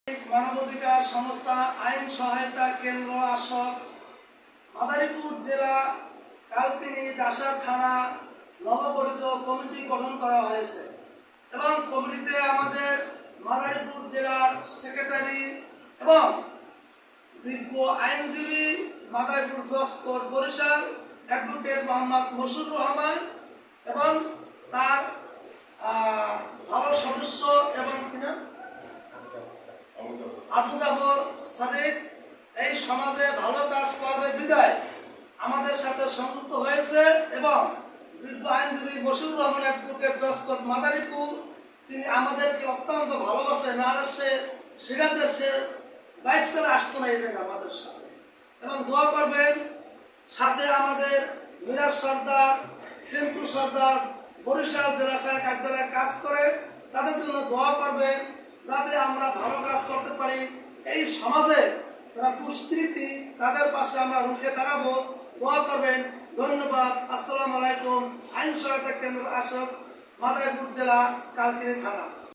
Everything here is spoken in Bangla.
মানবাধিকার সংস্থা আইন সহায়তা কেন্দ্র আসক মাদারীপুর জেলা কালকিনি ডাসার থানা নবগঠিত কমিটি গঠন করা হয়েছে এবং কমিটিতে আমাদের মাদারীপুর জেলার সেক্রেটারি এবং বিজ্ঞ আইনজীবী মাদারীপুর জজ কোর্ট বরিশাল অ্যাডভোকেট মোহাম্মদ মশিউর রহমান এবং তার ভালো সদস্য এবং আবু জাফর সাদিক এই সমাজে ভালো কাজ করবে বিদায় আমাদের সাথে সংযুক্ত হয়েছে এবং বিজ্ঞ আইনজীবী মশিউর রহমান অ্যাডভোকেট জজ কোর্ট মাদারীপুর তিনি আমাদেরকে অত্যন্ত ভালোবাসেন আর সে সেখানে সে বাইক চালা আসতো না এই জায়গায় আমাদের সাথে এবং দোয়া করবেন সাথে আমাদের মিরাজ সর্দার সিন্টু সর্দার বরিশাল জেলা শাখা কার্যালয়ে কাজ করে তাদের জন্য দোয়া করবেন যাতে আমরা ভালো কাজ করতে পারি এই সমাজে যারা দুষ্কৃতী তাদের পাশে আমরা রুখে দাঁড়াবো দোয়া করবেন। ধন্যবাদ। আসসালামু আলাইকুম। আইন সহায়তা কেন্দ্র আসক মাদারীপুর জেলা কালকিনি থানা।